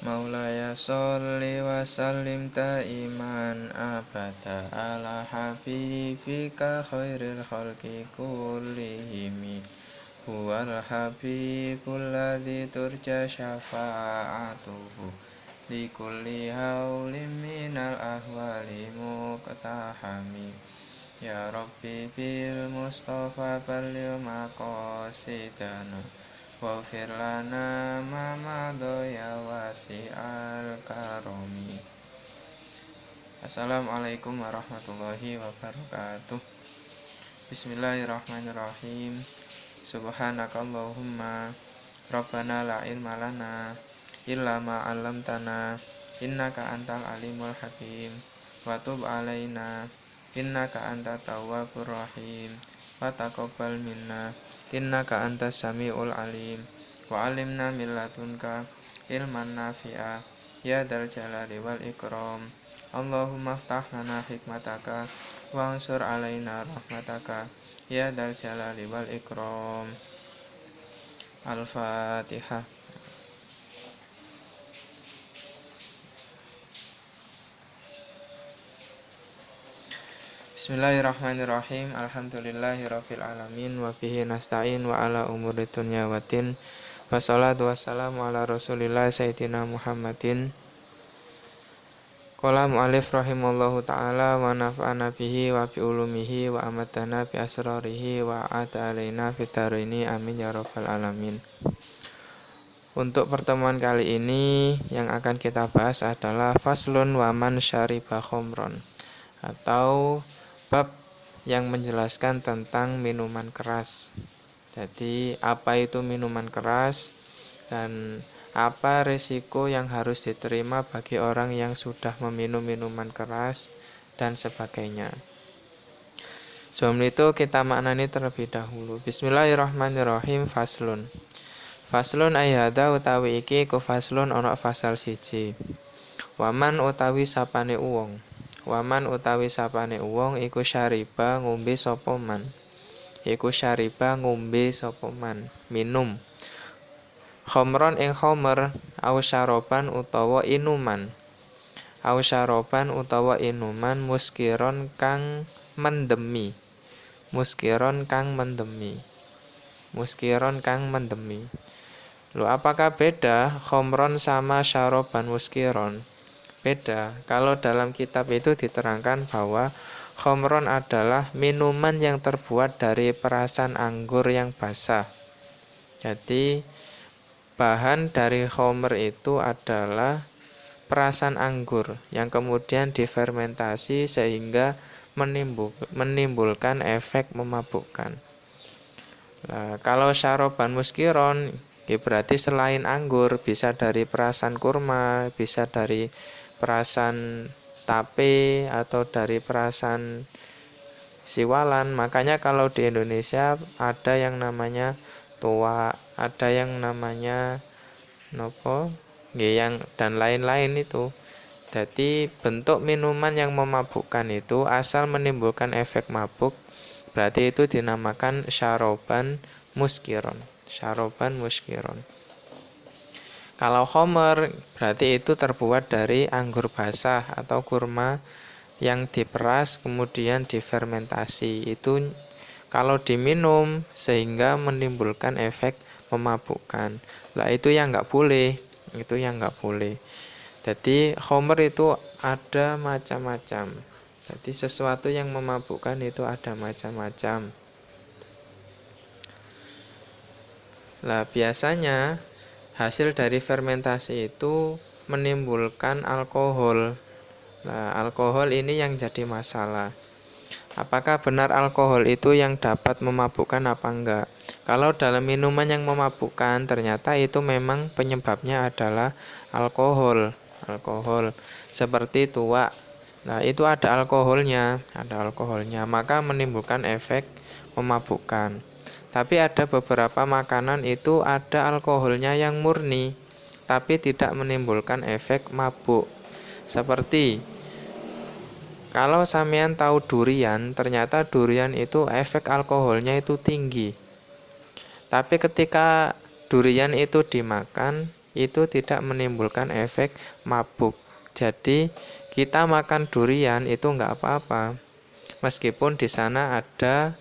Maulaya sholli wa sallim ta'iman abada ala habibika khairil khalqi kullihimi huwal habibul ladzi turja syafa'atuhu likulli haulim minal ahwali muqtahami ya Rabbi bil Mustafa balligh maqasidana waghfir lana ma madha ya wasi'al karomi. Assalamualaikum warahmatullahi wabarakatuh. Bismillahirrahmanirrahim. Subhanakallahumma Rabbana la ilma lana illa ma 'allamtana innaka antal alimul hakim wa tub alaina innaka antat tawwabur rahim wa taqabbal minna innaka antas samiul alim wa alimna min ladunka ilman nafi'a ya dzal jalali wal ikram. Allahumma aftah lana hikmataka wa ansur alaina rahmataka ya dzal jalali wal ikram. Al-Fatihah. Bismillahirrahmanirrahim. Alhamdulillahirabbil alamin wa bihi nasta'in wa ala umuri dunya waddin. Wassalatu wassalamu ala Rasulillah sayyidina Muhammadin. Qala mu'allif rahimallahu ta'ala wa nafa'ana bihi wa bi ulumihi wa amadana bi asrarihi wa ata alaina fid dharaini amin ya rabbal alamin. Untuk pertemuan kali ini yang akan kita bahas adalah faslun wa man syariba khamron, atau bab yang menjelaskan tentang minuman keras. Jadi apa itu minuman keras dan apa risiko yang harus diterima bagi orang yang sudah meminum minuman keras dan sebagainya. Sebelum itu kita maknani terlebih dahulu. Bismillahirrahmanirrahim. Faslun ayhada utawi iki ku faslun ana fasal siji. Waman utawi sapane uwong. Waman utawi sapane uwong iku syariba ngombe sapa man. Iku syariba ngombe sapa man, minum. Khamron ing khamr au syaroban utawa inuman. Au syaroban utawa inuman muskiron kang mendemi. Muskiron kang mendemi. Muskiron kang mendemi. Loh, apakah beda khamron sama syaroban muskiron? Beda. Kalau dalam kitab itu diterangkan bahwa khamron adalah minuman yang terbuat dari perasan anggur yang basah. Jadi bahan dari khamr itu adalah perasan anggur yang kemudian difermentasi sehingga menimbulkan efek memabukkan. Nah, kalau syaroban muskiron ya berarti selain anggur bisa dari perasan kurma, bisa dari perasan tape atau dari perasan siwalan. Makanya kalau di Indonesia ada yang namanya tua, ada yang namanya nopo, yang dan lain-lain itu. Jadi bentuk minuman yang memabukkan itu asal menimbulkan efek mabuk, berarti itu dinamakan syaroban muskiron. Syaroban muskiron. Kalau khamr berarti itu terbuat dari anggur basah atau kurma yang diperas kemudian difermentasi. Itu kalau diminum sehingga menimbulkan efek memabukkan. Lah itu yang enggak boleh. Itu yang enggak boleh. Jadi khamr itu ada macam-macam. Jadi sesuatu yang memabukkan itu ada macam-macam. Lah biasanya hasil dari fermentasi itu menimbulkan alkohol. Nah, alkohol ini yang jadi masalah. Apakah benar alkohol itu yang dapat memabukkan apa enggak? Kalau dalam minuman yang memabukkan, ternyata itu memang penyebabnya adalah alkohol. Alkohol seperti tua. Nah, itu ada alkoholnya, maka menimbulkan efek memabukkan. Tapi ada beberapa makanan itu ada alkoholnya yang murni, tapi tidak menimbulkan efek mabuk. Seperti kalau sampean tahu durian, ternyata durian itu efek alkoholnya itu tinggi. Tapi ketika durian itu dimakan, itu tidak menimbulkan efek mabuk. Jadi kita makan durian itu nggak apa-apa, meskipun di sana ada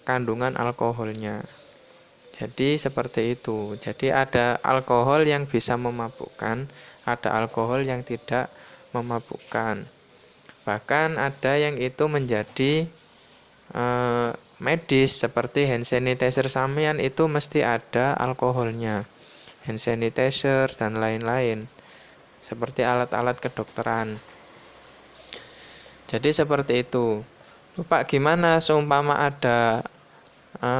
kandungan alkoholnya. Jadi seperti itu. Jadi ada alkohol yang bisa memabukkan, ada alkohol yang tidak memabukkan. Bahkan ada yang itu menjadi medis, seperti hand sanitizer sampean itu mesti ada alkoholnya. Hand sanitizer dan lain-lain. Seperti alat-alat kedokteran. Jadi seperti itu. Pak, gimana seumpama ada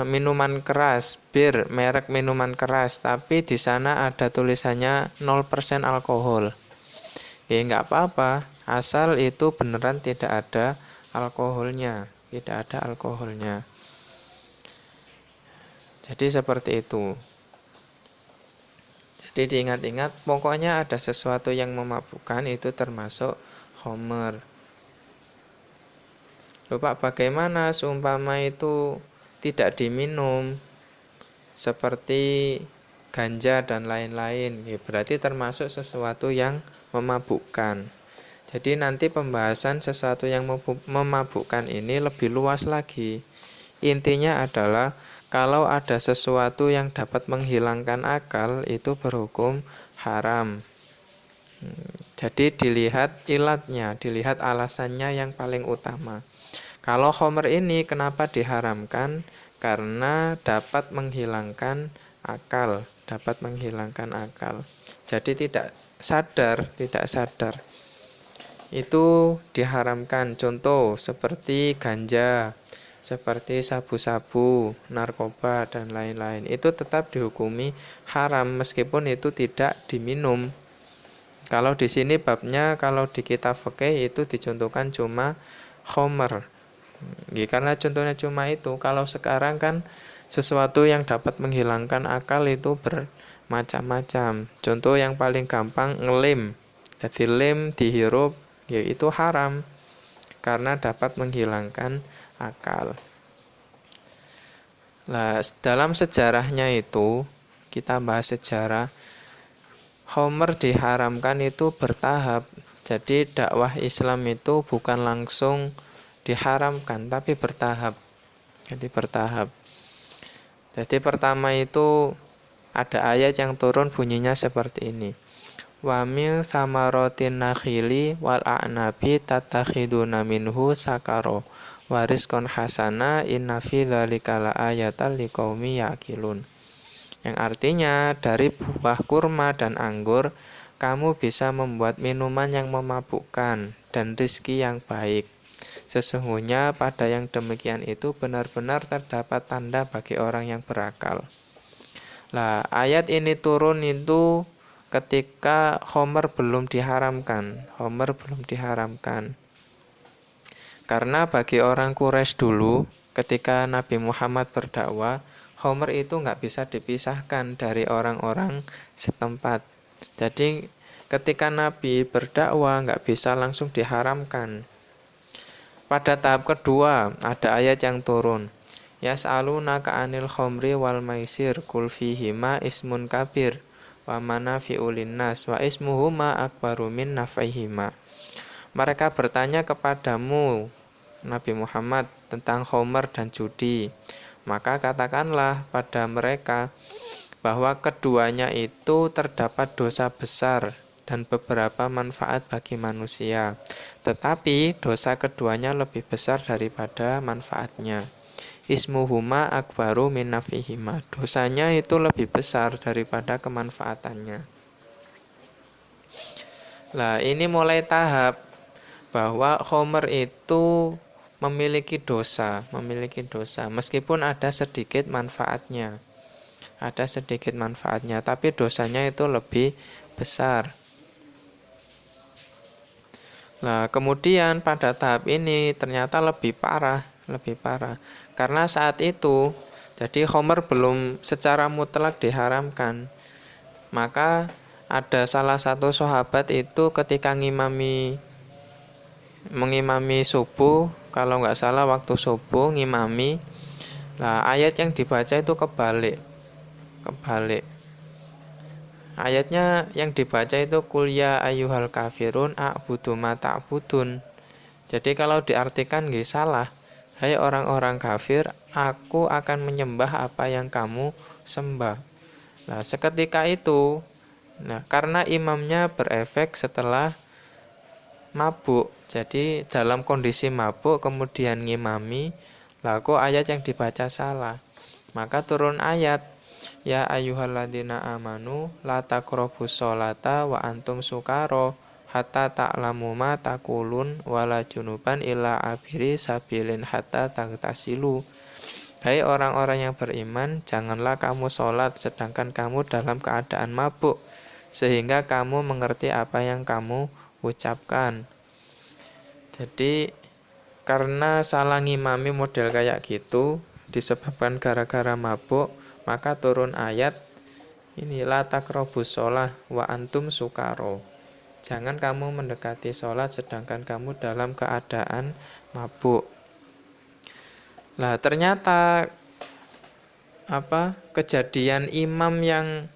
minuman keras, bir, merek minuman keras, tapi di sana ada tulisannya 0% alkohol. Ya nggak apa-apa, asal itu beneran tidak ada alkoholnya, tidak ada alkoholnya. Jadi seperti itu. Jadi diingat-ingat, pokoknya ada sesuatu yang memabukkan itu termasuk khamr. Lupa bagaimana seumpama itu tidak diminum, seperti ganja dan lain-lain, ya berarti termasuk sesuatu yang memabukkan. Jadi nanti pembahasan sesuatu yang memabukkan ini lebih luas lagi. Intinya adalah kalau ada sesuatu yang dapat menghilangkan akal itu berhukum haram. Jadi dilihat ilatnya, dilihat alasannya yang paling utama. Kalau khamr ini kenapa diharamkan? Karena dapat menghilangkan akal, dapat menghilangkan akal. Jadi tidak sadar. Itu diharamkan. Contoh seperti ganja, seperti sabu-sabu, narkoba dan lain-lain. Itu tetap dihukumi haram meskipun itu tidak diminum. Kalau di sini babnya, kalau di kitab fikih itu dicontohkan cuma khamr. Karena contohnya cuma itu. Kalau sekarang kan sesuatu yang dapat menghilangkan akal itu bermacam-macam. Contoh yang paling gampang ngelem. Jadi lem dihirup ya itu haram karena dapat menghilangkan akal. Nah, dalam sejarahnya itu kita bahas sejarah. Khamr diharamkan itu bertahap. Jadi dakwah Islam itu bukan langsung diharamkan tapi bertahap. Jadi pertama itu ada ayat yang turun bunyinya seperti ini. Wa min samaratin nakhili wal a'nabi tatakhiduna minhu sakaro wa rizqan hasana inna fi dzalika laayatan liqaumi yaqilun. Yang artinya dari buah kurma dan anggur kamu bisa membuat minuman yang memabukkan dan rizki yang baik. Sesungguhnya pada yang demikian itu benar-benar terdapat tanda bagi orang yang berakal. Nah, ayat ini turun itu ketika khamr belum diharamkan. Karena bagi orang Quraisy dulu, ketika Nabi Muhammad berdakwah, khamr itu nggak bisa dipisahkan dari orang-orang setempat. Jadi ketika Nabi berdakwah nggak bisa langsung diharamkan. Pada tahap kedua ada ayat yang turun. Yas'alunaka 'anil khamri wal maisir qul fihima ismun kabir wa manafi'u linnas wa ismuhuma akbaru min naf'ihima. Mereka bertanya kepadamu Nabi Muhammad tentang khamr dan judi. Maka katakanlah pada mereka bahwa keduanya itu terdapat dosa besar dan beberapa manfaat bagi manusia. Tetapi dosa keduanya lebih besar daripada manfaatnya. Ismuhuma akbaru min nafihima. Dosanya itu lebih besar daripada kemanfaatannya. Nah, ini mulai tahap bahwa khamr itu memiliki dosa, meskipun ada sedikit manfaatnya. Tapi dosanya itu lebih besar. Nah, kemudian pada tahap ini ternyata lebih parah. Karena saat itu, jadi khamr belum secara mutlak diharamkan. Maka ada salah satu sahabat itu ketika mengimami subuh, kalau nggak salah waktu subuh ngimami. Nah, ayat yang dibaca itu kebalik. Ayatnya yang dibaca itu qul ya ayyuhal kafirun a'budu ma ta'budun. Jadi kalau diartikan nggih salah. Hai orang-orang kafir, aku akan menyembah apa yang kamu sembah. Nah, seketika itu, karena imamnya berefek setelah mabuk. Jadi dalam kondisi mabuk kemudian ngimami, kok ayat yang dibaca salah. Maka turun ayat, ya ayyuhalladzina amanu la taqrabus sholata wa antum sukaro hatta ta'lamu ma taqulun wala junuban illa abiri sabilin hatta tagtasilu. Hai orang-orang yang beriman, janganlah kamu sholat sedangkan kamu dalam keadaan mabuk, sehingga kamu mengerti apa yang kamu ucapkan. Jadi karena salah ngimami model kayak gitu, disebabkan gara-gara mabuk, maka turun ayat ini la taqrabus sholah wa antum sukaro. Jangan kamu mendekati sholat sedangkan kamu dalam keadaan mabuk. Nah, ternyata kejadian imam yang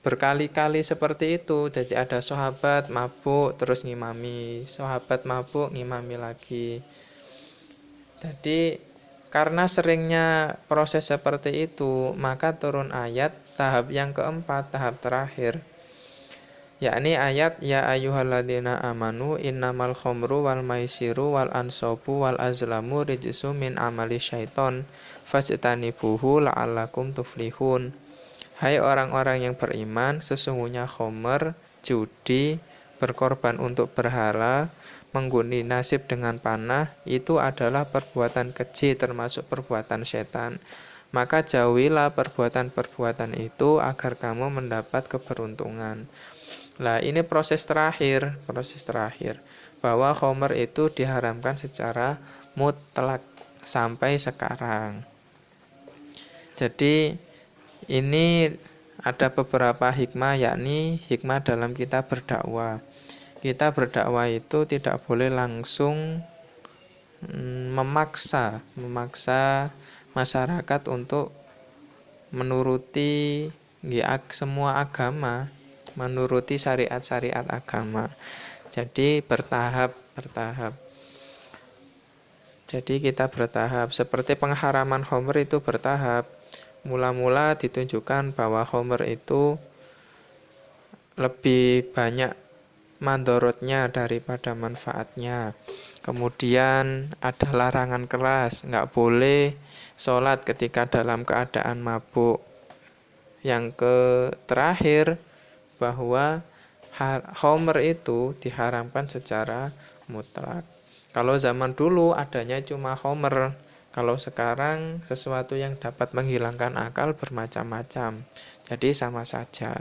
berkali-kali seperti itu. Jadi ada sahabat mabuk terus ngimami, sahabat mabuk ngimami lagi. Jadi karena seringnya proses seperti itu, maka turun ayat tahap yang keempat, tahap terakhir, yakni ayat ya ayyuhalladzina amanu innamal khamru wal maisiru wal ansabu wal azlamu rijsum min amali syaiton fajtanibuhu la'allakum tuflihun. Hai orang-orang yang beriman, sesungguhnya khamr, judi, berkorban untuk berhala, mengguni nasib dengan panah, itu adalah perbuatan keji termasuk perbuatan setan. Maka jauhilah perbuatan-perbuatan itu agar kamu mendapat keberuntungan. Nah, ini proses terakhir bahwa khamr itu diharamkan secara mutlak sampai sekarang. Jadi ini ada beberapa hikmah, yakni hikmah dalam kita berdakwah. Kita berdakwah itu tidak boleh langsung memaksa masyarakat untuk menuruti semua agama, menuruti syariat-syariat agama. Jadi bertahap. Jadi kita bertahap. Seperti pengharaman khamr itu bertahap. Mula-mula ditunjukkan bahwa khamr itu lebih banyak mandorotnya daripada manfaatnya. Kemudian ada larangan keras, nggak boleh sholat ketika dalam keadaan mabuk. Yang terakhir, bahwa khamr itu diharamkan secara mutlak. Kalau zaman dulu adanya cuma khamr, kalau sekarang sesuatu yang dapat menghilangkan akal bermacam-macam. Jadi sama saja.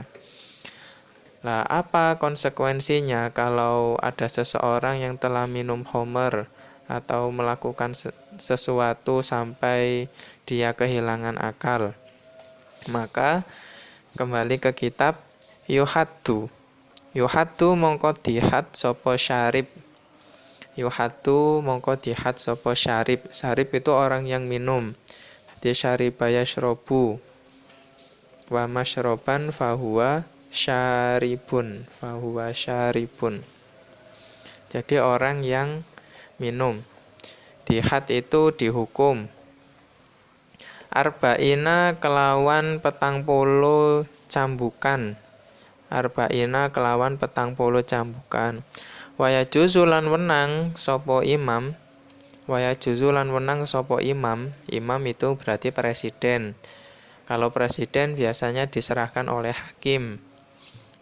Nah, apa konsekuensinya kalau ada seseorang yang telah minum khamr atau melakukan sesuatu sampai dia kehilangan akal? Maka kembali ke kitab yuhaddu mongko dihad sapa syarib. Yuhaddu mongko dihad sapa syarib. Syarib itu orang yang minum. Jadi syaribaya syrobu wa masyroban fahuwa syaribun. Jadi orang yang minum. Dihad itu dihukum. Arba'ina kelawan 40 cambukan. Waya juzulan wenang sopo imam. Imam itu berarti presiden. Kalau presiden biasanya diserahkan oleh hakim.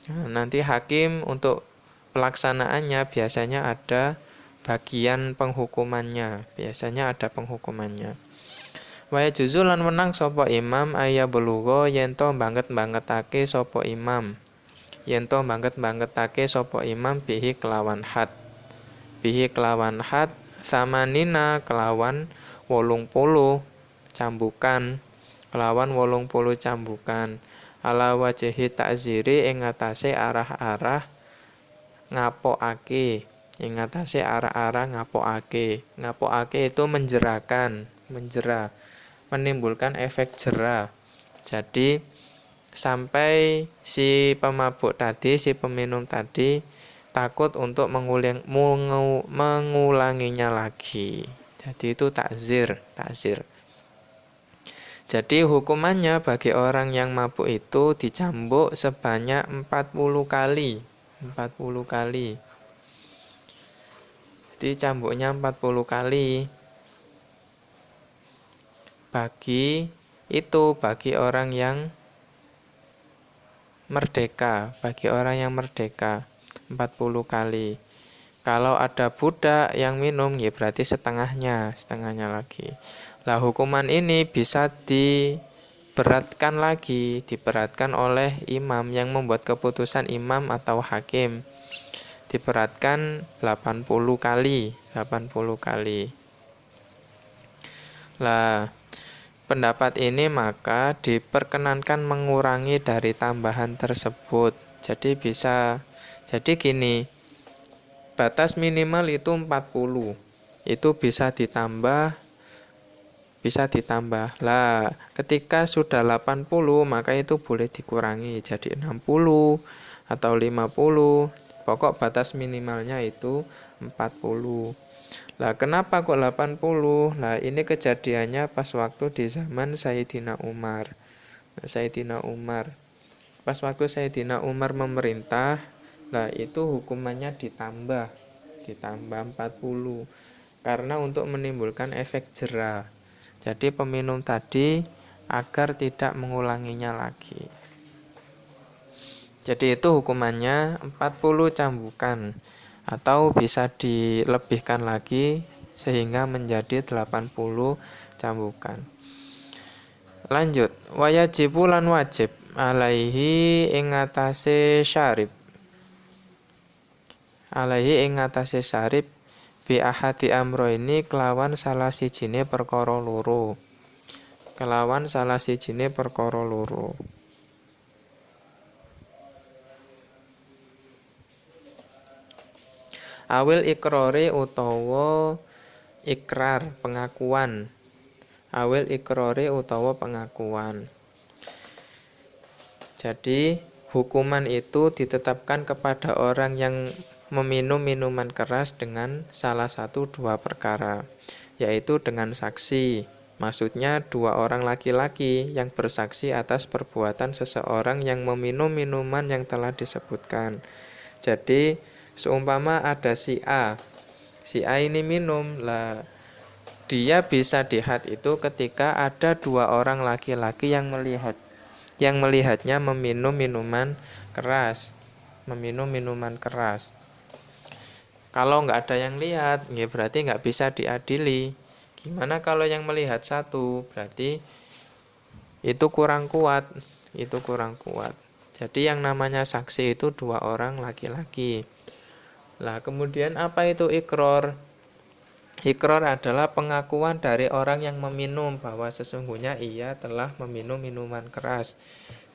Nah, nanti hakim untuk pelaksanaannya biasanya ada bagian penghukumannya. Waya juzulan menang sopo imam aya belugo yento banget-bangetake sopo imam. Bihi kelawan had. Samanina kelawan 80 cambukan. Ala wajihi ta'ziri ing ngatasé arah-arah ngapokake. Ngapokake itu menjera, menimbulkan efek jera. Jadi sampai si pemabuk tadi, si peminum tadi takut untuk mengulanginya lagi. Jadi itu takzir. Jadi hukumannya bagi orang yang mabuk itu dicambuk sebanyak 40 kali. 40 kali. Jadi cambuknya 40 kali. Bagi orang yang merdeka, 40 kali. Kalau ada budak yang minum, ya berarti setengahnya lagi. Lah hukuman ini bisa diberatkan oleh imam yang membuat keputusan, imam atau hakim. Diberatkan 80 kali. Lah pendapat ini maka diperkenankan mengurangi dari tambahan tersebut. Jadi gini, batas minimal itu 40. Itu bisa ditambah. Lah, ketika sudah 80 maka itu boleh dikurangi jadi 60 atau 50. Pokok batas minimalnya itu 40. Lah, kenapa kok 80? Lah, ini kejadiannya pas waktu di zaman Sayyidina Umar. Pas waktu Sayyidina Umar memerintah, lah itu hukumannya ditambah 40 karena untuk menimbulkan efek jera. Jadi peminum tadi agar tidak mengulanginya lagi. Jadi itu hukumannya 40 cambukan atau bisa dilebihkan lagi sehingga menjadi 80 cambukan. Lanjut, wayajibu lan wajib alaihi ing atase syarib. Bi ahadi amro ini kelawan salah sijine perkara loro. Awil ikrori utawa ikrar pengakuan. Jadi hukuman itu ditetapkan kepada orang yang meminum minuman keras dengan salah satu dua perkara, yaitu dengan saksi. Maksudnya 2 orang laki-laki yang bersaksi atas perbuatan seseorang yang meminum minuman yang telah disebutkan. Jadi seumpama ada si A ini minum, lah dia bisa dihad itu ketika ada 2 orang laki-laki yang melihatnya meminum minuman keras. Kalau nggak ada yang lihat, ya berarti nggak bisa diadili. Gimana kalau yang melihat satu? Berarti itu kurang kuat. Jadi yang namanya saksi itu 2 orang laki-laki. Lah kemudian apa itu ikror? Ikror adalah pengakuan dari orang yang meminum bahwa sesungguhnya ia telah meminum minuman keras.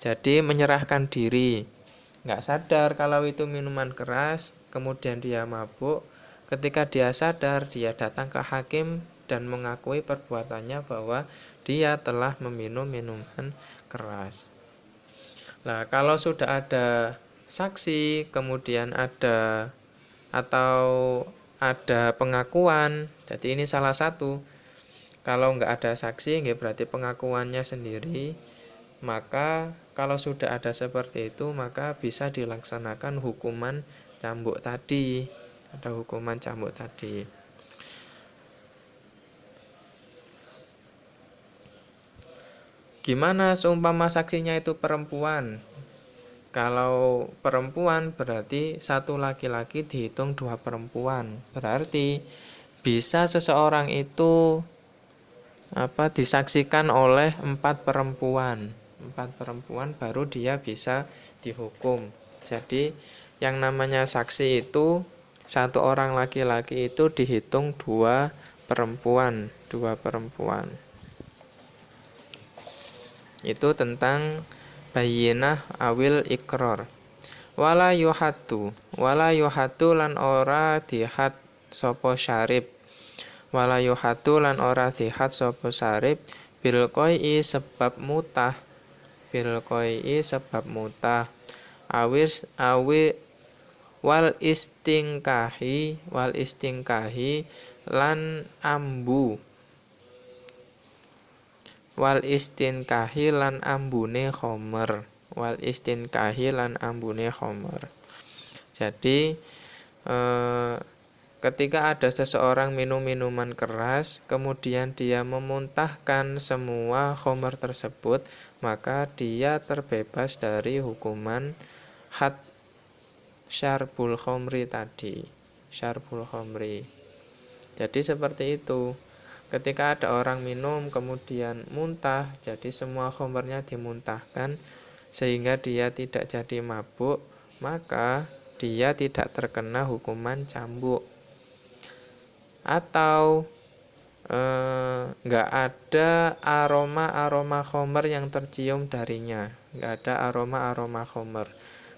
Jadi menyerahkan diri. Nggak sadar kalau itu minuman keras, kemudian dia mabuk. Ketika dia sadar, dia datang ke hakim dan mengakui perbuatannya bahwa dia telah meminum minuman keras. Nah, kalau sudah ada saksi, kemudian ada pengakuan, jadi ini salah satu. Kalau nggak ada saksi, nggak berarti pengakuannya sendiri. Maka kalau sudah ada seperti itu, maka bisa dilaksanakan hukuman cambuk tadi. Ada hukuman cambuk tadi. Gimana seumpama saksinya itu perempuan? Kalau perempuan berarti 1 laki-laki dihitung 2 perempuan. Berarti bisa seseorang itu disaksikan oleh 4 perempuan. 4 perempuan baru dia bisa dihukum. Jadi yang namanya saksi itu 1 orang laki-laki itu dihitung 2 perempuan. Itu tentang bayyinah awil ikror. Wala yuhatu lan ora dihad sapa syarib. Bil qoi sebab mutah bil qai'i sebab mutah, awi wal istingkahi lan ambu, wal istinkahi lan ambune khomer, wal istinkahi lan ambune khomer. Jadi ketika ada seseorang minum minuman keras, kemudian dia memuntahkan semua khomer tersebut, maka dia terbebas dari hukuman had syarbul khomri tadi. Syarbul khomri. Jadi seperti itu. Ketika ada orang minum kemudian muntah, jadi semua khomernya dimuntahkan sehingga dia tidak jadi mabuk, maka dia tidak terkena hukuman cambuk. Atau nggak ada aroma khomer yang tercium darinya, nggak ada aroma khomer,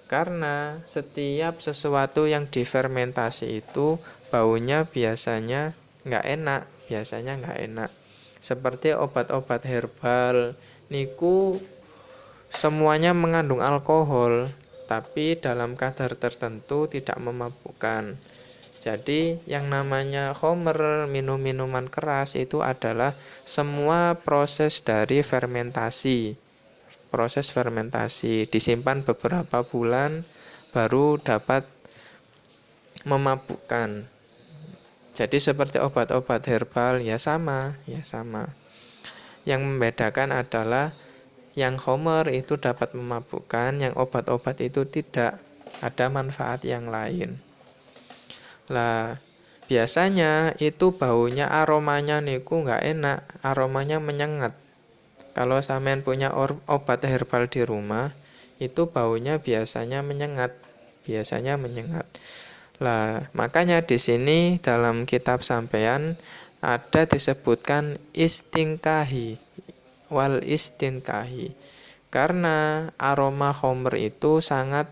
karena setiap sesuatu yang difermentasi itu baunya biasanya nggak enak, seperti obat-obat herbal niku semuanya mengandung alkohol, tapi dalam kadar tertentu tidak memabukkan. Jadi yang namanya khomer, minum-minuman keras itu adalah semua proses dari fermentasi. Proses fermentasi disimpan beberapa bulan baru dapat memabukkan. Jadi seperti obat-obat herbal ya sama. Yang membedakan adalah yang khomer itu dapat memabukkan, yang obat-obat itu tidak, ada manfaat yang lain. Lah, biasanya itu baunya, aromanya niku nggak enak, aromanya menyengat. Kalau sampean punya obat herbal di rumah, itu baunya biasanya menyengat. Lah, makanya di sini dalam kitab sampean ada disebutkan istingkahi, wal istinkahi. Karena aroma khomer itu sangat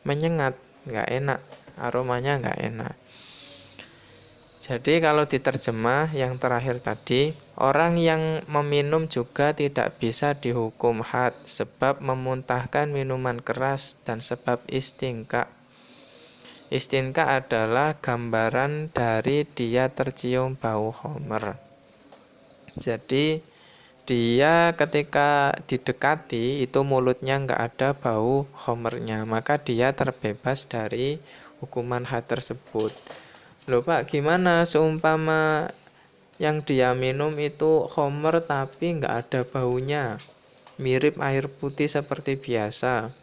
menyengat, nggak enak, aromanya nggak enak. Jadi kalau diterjemah yang terakhir tadi, orang yang meminum juga tidak bisa dihukum had sebab memuntahkan minuman keras dan sebab istingka. Istingka adalah gambaran dari dia tercium bau khomer. Jadi dia ketika didekati itu mulutnya nggak ada bau khomernya, maka dia terbebas dari hukuman had tersebut. Loh Pak, gimana seumpama yang dia minum itu khomer tapi nggak ada baunya, mirip air putih seperti biasa?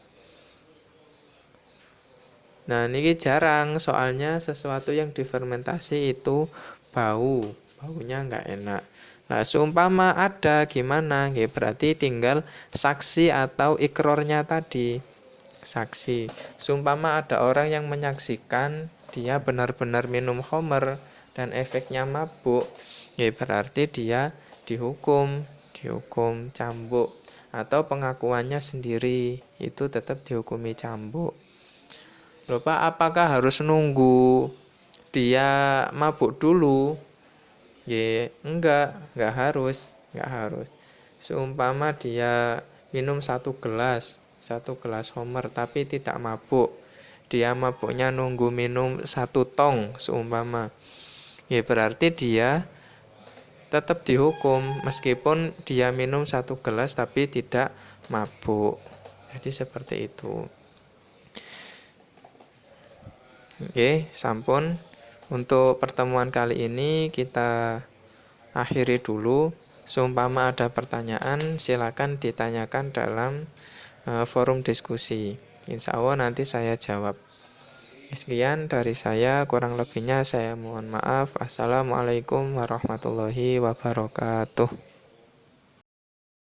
Nah ini jarang, soalnya sesuatu yang difermentasi itu baunya nggak enak. Nah seumpama ada gimana? Ya, berarti tinggal saksi atau ikrornya tadi. Saksi, seumpama ada orang yang menyaksikan dia benar-benar minum khomer dan efeknya mabuk, ya berarti dia dihukum cambuk, atau pengakuannya sendiri itu tetap dihukumi cambuk. Loh Pak, apakah harus nunggu dia mabuk dulu? Ya enggak harus. Seumpama dia minum satu gelas khomer tapi tidak mabuk, dia mabuknya nunggu minum 1 tong seumpama, ya berarti dia tetap dihukum meskipun dia minum 1 gelas tapi tidak mabuk. Jadi seperti itu. Oke, sampun. Untuk pertemuan kali ini kita akhiri dulu. Seumpama ada pertanyaan silakan ditanyakan dalam forum diskusi. Insya Allah nanti saya jawab. Sekian dari saya, kurang lebihnya saya mohon maaf. Assalamualaikum warahmatullahi wabarakatuh.